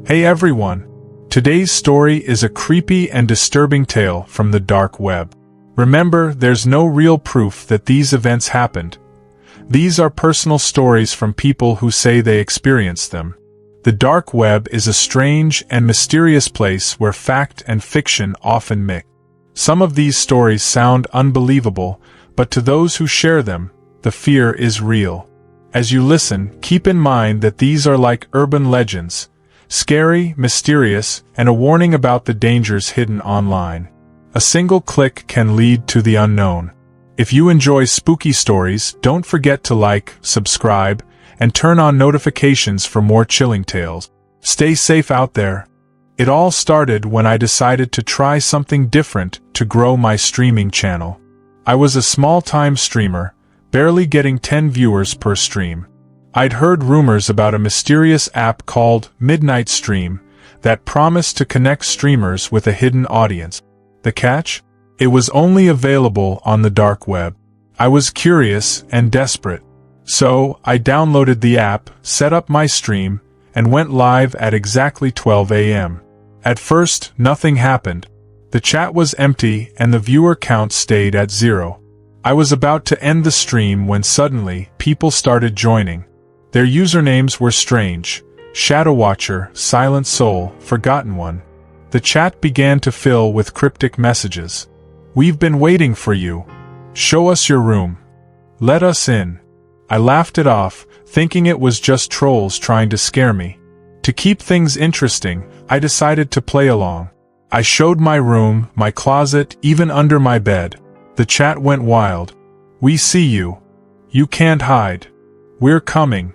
Hey everyone! Today's story is a creepy and disturbing tale from the dark web. Remember, there's no real proof that these events happened. These are personal stories from people who say they experienced them. The dark web is a strange and mysterious place where fact and fiction often mix. Some of these stories sound unbelievable, but to those who share them, the fear is real. As you listen, keep in mind that these are like urban legends, scary, mysterious, and a warning about the dangers hidden online. A single click can lead to the unknown. If you enjoy spooky stories, don't forget to like, subscribe, and turn on notifications for more chilling tales. Stay safe out there. It all started when I decided to try something different to grow my streaming channel. I was a small-time streamer, barely getting 10 viewers per stream. I'd heard rumors about a mysterious app called Midnight Stream that promised to connect streamers with a hidden audience. The catch? It was only available on the dark web. I was curious and desperate. So, I downloaded the app, set up my stream, and went live at exactly 12 a.m. At first, nothing happened. The chat was empty and the viewer count stayed at 0. I was about to end the stream when suddenly, people started joining. Their usernames were strange: Shadow Watcher, Silent Soul, Forgotten One. The chat began to fill with cryptic messages. "We've been waiting for you. Show us your room. Let us in." I laughed it off, thinking it was just trolls trying to scare me. To keep things interesting, I decided to play along. I showed my room, my closet, even under my bed. The chat went wild. "We see you. You can't hide. We're coming."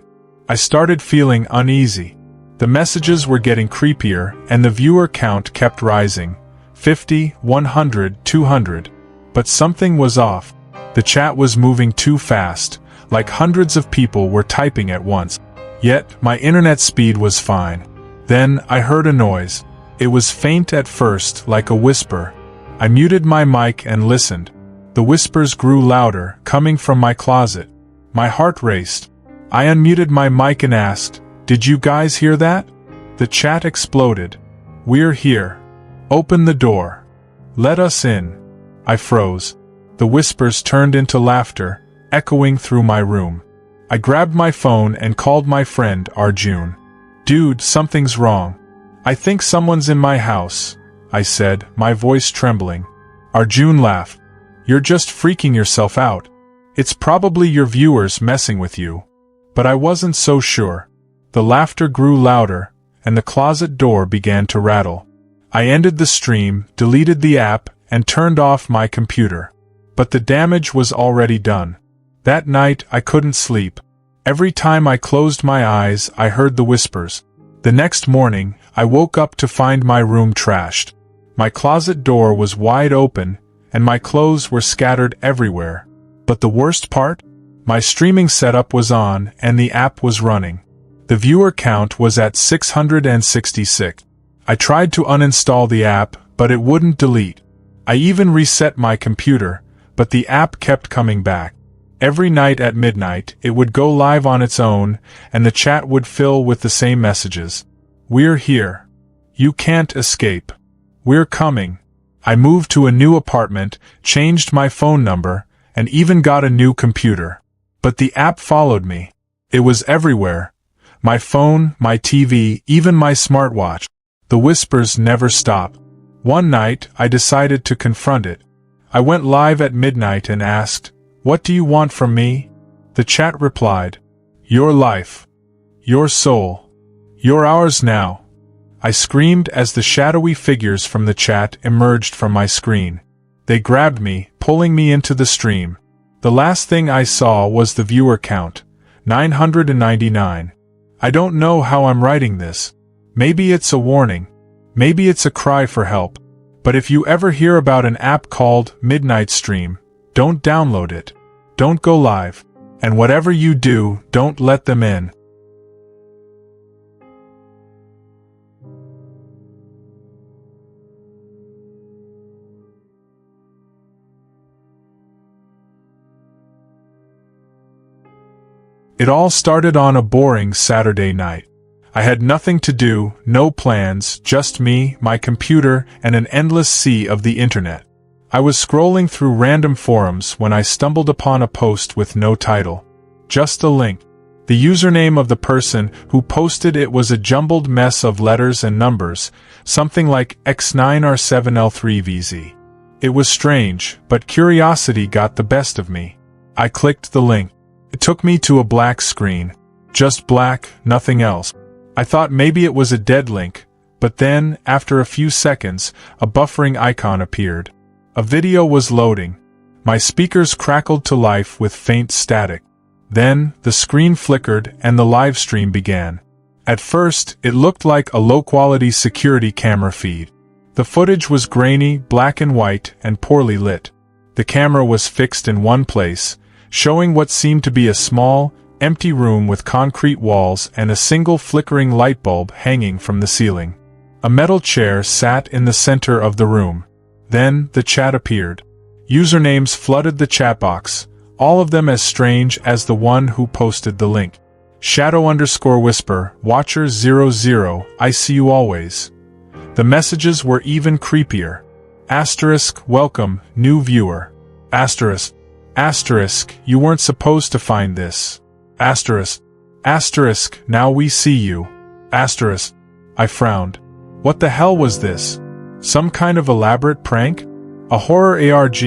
I started feeling uneasy. The messages were getting creepier, and the viewer count kept rising. 50, 100, 200. But something was off. The chat was moving too fast, like hundreds of people were typing at once. Yet, my internet speed was fine. Then, I heard a noise. It was faint at first, like a whisper. I muted my mic and listened. The whispers grew louder, coming from my closet. My heart raced. I unmuted my mic and asked, "Did you guys hear that?" The chat exploded. "We're here. Open the door. Let us in." I froze. The whispers turned into laughter, echoing through my room. I grabbed my phone and called my friend Arjun. "Dude, something's wrong. I think someone's in my house," I said, my voice trembling. Arjun laughed. "You're just freaking yourself out. It's probably your viewers messing with you." But I wasn't so sure. The laughter grew louder, and the closet door began to rattle. I ended the stream, deleted the app, and turned off my computer. But the damage was already done. That night, I couldn't sleep. Every time I closed my eyes, I heard the whispers. The next morning, I woke up to find my room trashed. My closet door was wide open, and my clothes were scattered everywhere. But the worst part? My streaming setup was on, and the app was running. The viewer count was at 666. I tried to uninstall the app, but it wouldn't delete. I even reset my computer, but the app kept coming back. Every night at midnight, it would go live on its own, and the chat would fill with the same messages. "We're here. You can't escape. We're coming." I moved to a new apartment, changed my phone number, and even got a new computer. But the app followed me. It was everywhere. My phone, my TV, even my smartwatch. The whispers never stopped. One night, I decided to confront it. I went live at midnight and asked, "What do you want from me?" The chat replied, "Your life. Your soul. You're ours now." I screamed as the shadowy figures from the chat emerged from my screen. They grabbed me, pulling me into the stream. The last thing I saw was the viewer count, 999. I don't know how I'm writing this. Maybe it's a warning. Maybe it's a cry for help. But if you ever hear about an app called Midnight Stream, don't download it. Don't go live. And whatever you do, don't let them in. It all started on a boring Saturday night. I had nothing to do, no plans, just me, my computer, and an endless sea of the internet. I was scrolling through random forums when I stumbled upon a post with no title. Just a link. The username of the person who posted it was a jumbled mess of letters and numbers, something like X9R7L3VZ. It was strange, but curiosity got the best of me. I clicked the link. It took me to a black screen. Just black, nothing else. I thought maybe it was a dead link, but then, after a few seconds, a buffering icon appeared. A video was loading. My speakers crackled to life with faint static. Then, the screen flickered and the live stream began. At first, it looked like a low-quality security camera feed. The footage was grainy, black and white, and poorly lit. The camera was fixed in one place, showing what seemed to be a small, empty room with concrete walls and a single flickering light bulb hanging from the ceiling. A metal chair sat in the center of the room. Then, the chat appeared. Usernames flooded the chat box, all of them as strange as the one who posted the link. Shadow_whisper, Watcher00, I see you always. The messages were even creepier. Asterisk, welcome, new viewer. Asterisk, you weren't supposed to find this. Asterisk, now we see you. Asterisk. I frowned. What the hell was this? Some kind of elaborate prank? A horror ARG?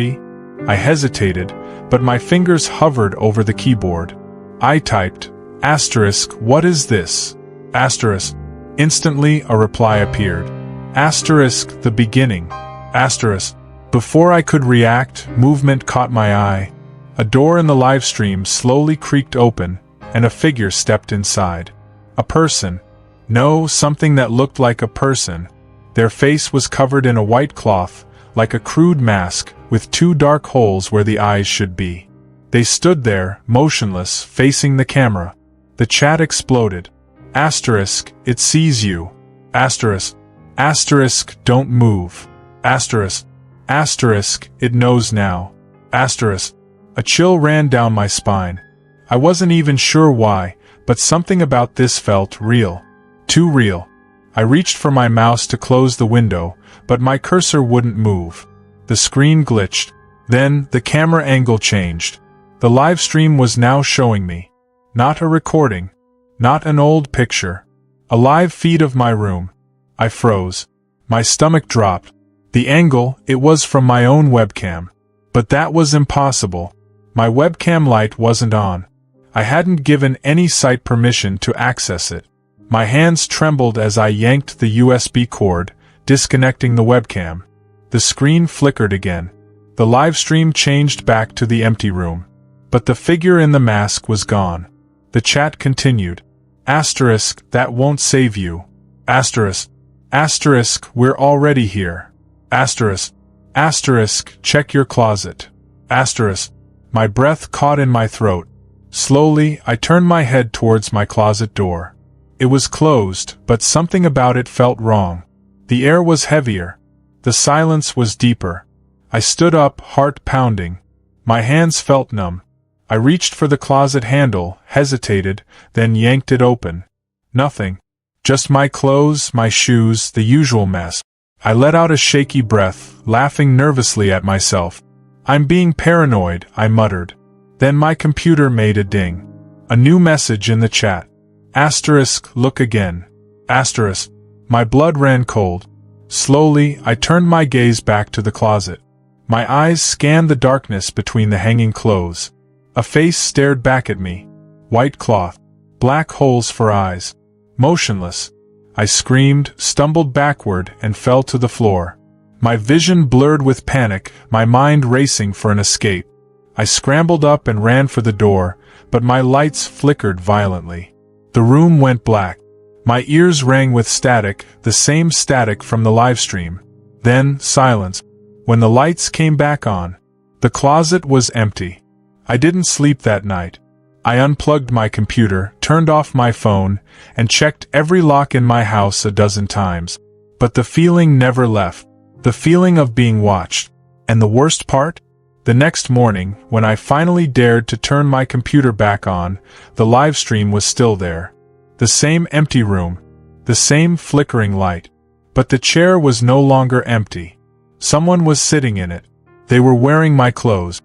I hesitated, but my fingers hovered over the keyboard. I typed, asterisk, what is this? Asterisk. Instantly a reply appeared. Asterisk, the beginning. Asterisk. Before I could react, movement caught my eye. A door in the live stream slowly creaked open, and a figure stepped inside. A person. No, something that looked like a person. Their face was covered in a white cloth, like a crude mask, with two dark holes where the eyes should be. They stood there, motionless, facing the camera. The chat exploded. Asterisk, it sees you. Asterisk. Asterisk, don't move. Asterisk. Asterisk, it knows now. Asterisk. A chill ran down my spine. I wasn't even sure why, but something about this felt real. Too real. I reached for my mouse to close the window, but my cursor wouldn't move. The screen glitched. Then, the camera angle changed. The live stream was now showing me. Not a recording. Not an old picture. A live feed of my room. I froze. My stomach dropped. The angle, it was from my own webcam. But that was impossible. My webcam light wasn't on. I hadn't given any site permission to access it. My hands trembled as I yanked the USB cord, disconnecting the webcam. The screen flickered again. The live stream changed back to the empty room. But the figure in the mask was gone. The chat continued. Asterisk, that won't save you. Asterisk. Asterisk, we're already here. Asterisk. Asterisk, check your closet. Asterisk. My breath caught in my throat. Slowly, I turned my head towards my closet door. It was closed, but something about it felt wrong. The air was heavier. The silence was deeper. I stood up, heart pounding. My hands felt numb. I reached for the closet handle, hesitated, then yanked it open. Nothing. Just my clothes, my shoes, the usual mess. I let out a shaky breath, laughing nervously at myself. I'm being paranoid, I muttered. Then my computer made a ding. A new message in the chat. Asterisk, look again. Asterisk. My blood ran cold. Slowly, I turned my gaze back to the closet. My eyes scanned the darkness between the hanging clothes. A face stared back at me. White cloth. Black holes for eyes. Motionless. I screamed, stumbled backward, and fell to the floor. My vision blurred with panic, my mind racing for an escape. I scrambled up and ran for the door, but my lights flickered violently. The room went black. My ears rang with static, the same static from the livestream. Then, silence. When the lights came back on, the closet was empty. I didn't sleep that night. I unplugged my computer, turned off my phone, and checked every lock in my house a dozen times. But the feeling never left. The feeling of being watched. And the worst part? The next morning, when I finally dared to turn my computer back on, the livestream was still there. The same empty room, The same flickering light. But the chair was no longer empty. Someone was sitting in it. They were wearing my clothes.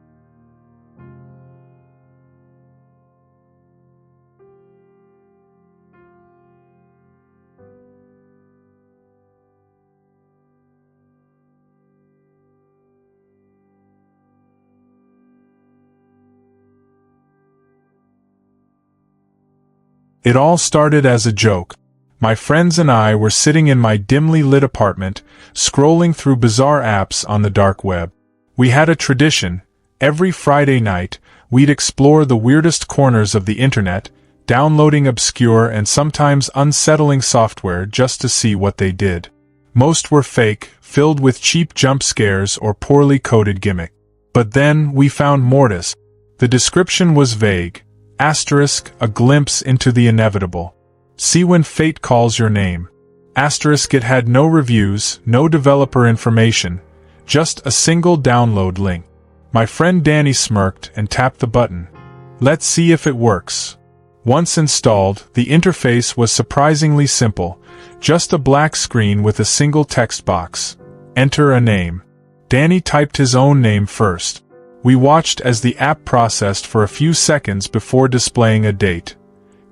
It all started as a joke. My friends and I were sitting in my dimly lit apartment, scrolling through bizarre apps on the dark web. We had a tradition. Every Friday night, we'd explore the weirdest corners of the internet, downloading obscure and sometimes unsettling software just to see what they did. Most were fake, filled with cheap jump scares or poorly coded gimmick. But then we found Mortis. The description was vague. Asterisk, a glimpse into the inevitable. See when fate calls your name. Asterisk, it had no reviews, no developer information, just a single download link. My friend Danny smirked and tapped the button. Let's see if it works. Once installed, the interface was surprisingly simple, just a black screen with a single text box. Enter a name. Danny typed his own name first. We watched as the app processed for a few seconds before displaying a date.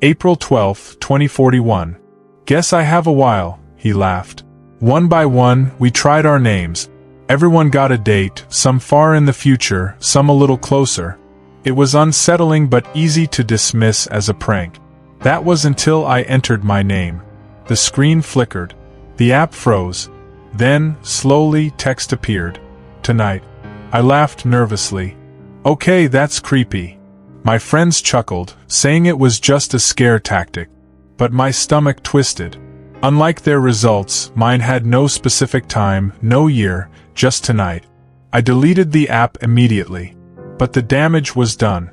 April 12, 2041. Guess I have a while, he laughed. One by one, we tried our names. Everyone got a date, some far in the future, some a little closer. It was unsettling but easy to dismiss as a prank. That was until I entered my name. The screen flickered. The app froze. Then, slowly, text appeared. Tonight. I laughed nervously. Okay, that's creepy. My friends chuckled, saying it was just a scare tactic. But my stomach twisted. Unlike their results, mine had no specific time, no year, just tonight. I deleted the app immediately. But the damage was done.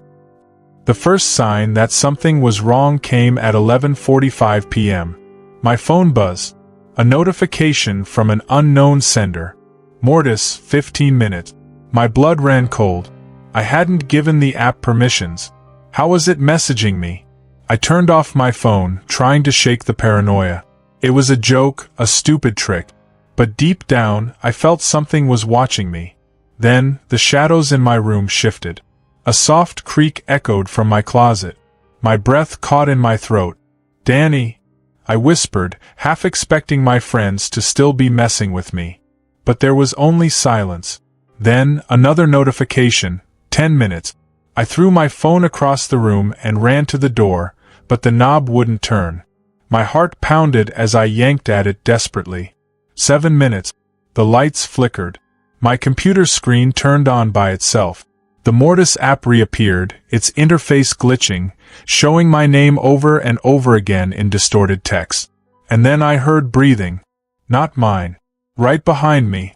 The first sign that something was wrong came at 11:45 p.m. My phone buzzed. A notification from an unknown sender. Mortis, 15 minutes. My blood ran cold. I hadn't given the app permissions. How was it messaging me? I turned off my phone, trying to shake the paranoia. It was a joke, a stupid trick. But deep down, I felt something was watching me. Then, the shadows in my room shifted. A soft creak echoed from my closet. My breath caught in my throat. Danny, I whispered, half expecting my friends to still be messing with me. But there was only silence. Then, another notification, 10 minutes. I threw my phone across the room and ran to the door, but the knob wouldn't turn. My heart pounded as I yanked at it desperately. 7 minutes. The lights flickered. My computer screen turned on by itself. The Mortis app reappeared, its interface glitching, showing my name over and over again in distorted text. And then I heard breathing. Not mine. Right behind me.